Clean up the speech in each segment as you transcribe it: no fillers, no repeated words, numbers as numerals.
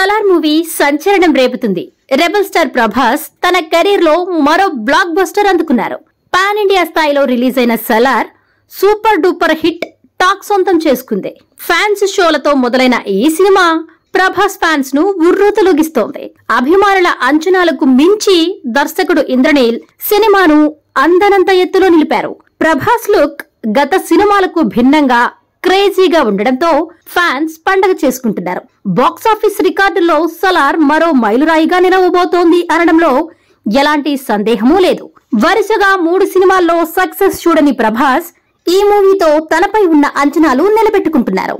Salaar movie సంచలనం రేపుతుంది. Rebel star Prabhas తన career లో మరో బ్లాక్ బస్టర్ అందుకున్నారు. పాన్ ఇండియా స్థాయిలో రిలీజ్ అయిన Salaar super duper hit talk సొంతం చేసుకుంది. ఫ్యాన్స్ షోలతో మొదలైన ఈ సినిమా ప్రభాస్ ఫ్యాన్స్ ను ఉర్రూతలూగిస్తోంది. అభిమానుల అంచనాలకు మించి దర్శకుడు ఇంద్రనీల్ సినిమాను అందనంత ఎత్తులో నిలిపారు. ప్రభాస్ లుక్ గత సినిమాలకు భిన్నంగా క్రేజీగా ఉండడంతో ఫ్యాన్స్ పండగ చేసుకుంటున్నారు. బాక్సాఫీస్ రికార్డుల్లో సలార్ మరో మైలురాయిగా నిలవబోతోంది అనడంలో ఎలాంటి సందేహమూ లేదు. వరుసగా 3 సినిమాల్లో సక్సెస్ చూడని ప్రభాస్ ఈ మూవీతో తనపై ఉన్న అంచనాలు నిలబెట్టుకుంటున్నారు.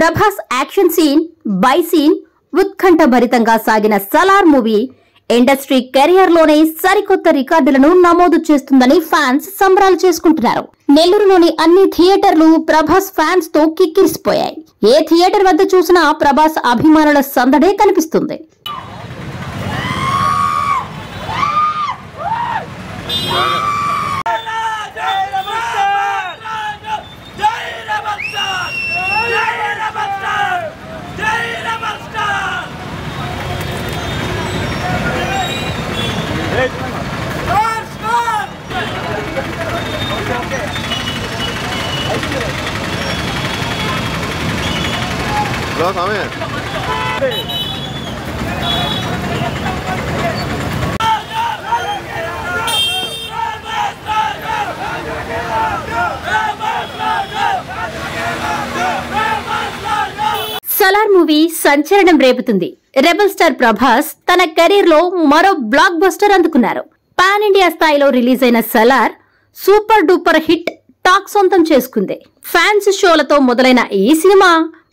Prabhas action scene by scene ఉత్కంఠభరితంగా సాగిన సలార్ మూవీ ఇండస్ట్రీ కెరియర్ లోనే సరికొత్త రికార్డులను నమోదు చేస్తుందని ఫ్యాన్స్ సంబరాలు చేసుకుంటున్నారు. నెల్లూరులోని అన్ని థియేటర్లు ప్రభాస్ ఫ్యాన్స్ తో కిక్కిరిసిపోయాయి. ఏ థియేటర్ వద్ద చూసినా ప్రభాస్ అభిమానుల సందడే కనిపిస్తుంది. సలార్ మూవీ సంచలనం రేపుతుంది. రెబల్ స్టార్ ప్రభాస్ తన కెరీర్ లో మరో బ్లాక్ బస్టర్ అందుకున్నారు. పాన్ ఇండియా స్థాయిలో రిలీజ్ అయిన Salaar super duper hit talk సొంతం చేసుకుంది. ఫ్యాన్స్ షోలతో మొదలైన ఈ సినిమా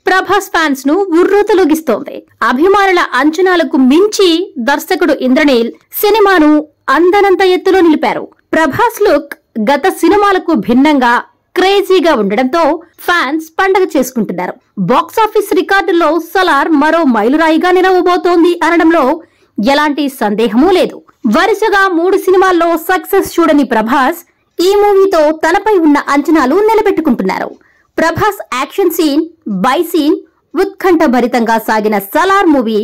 ప్రభాస్ ఫ్యాన్స్ ను ఉర్రూతలూగిస్తోంది. అభిమానుల అంచనాలకు మించి దర్శకుడు ఇంద్రనీల్ సినిమాను అందనంత ఎత్తులో నిలిపారు. ప్రభాస్ లుక్ గత సినిమాలకు భిన్నంగా క్రేజీగా ఉండడంతో ఫ్యాన్స్ పండగ చేసుకుంటున్నారు. బాక్సాఫీస్ రికార్డుల్లో సలార్ మరో మైలురాయిగా నిలవబోతోంది అనడంలో ఎలాంటి సందేహమూ లేదు. వరుసగా 3 సినిమాల్లో సక్సెస్ చూడని ప్రభాస్ ఈ మూవీతో తనపై ఉన్న అంచనాలు నిలబెట్టుకుంటున్నారు. Prabhas action scene by scene ఉత్కంఠభరితంగా సాగిన సలార్ మూవీ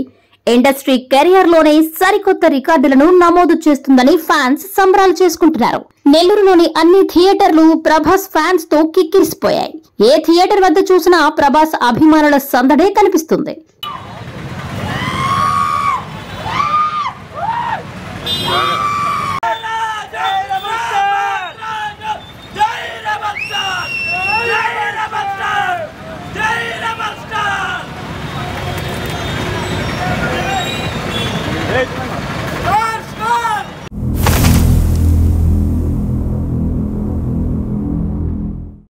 ఇండస్ట్రీ కెరియర్ లోనే సరికొత్త రికార్డులను నమోదు చేస్తుందని ఫ్యాన్స్ సంబరాలు చేసుకుంటున్నారు. నెల్లూరులోని అన్ని థియేటర్లు ప్రభాస్ ఫ్యాన్స్ తో కిక్కిరిసిపోయాయి. ఏ థియేటర్ వద్ద చూసినా ప్రభాస్ అభిమానుల సందడే కనిపిస్తుంది.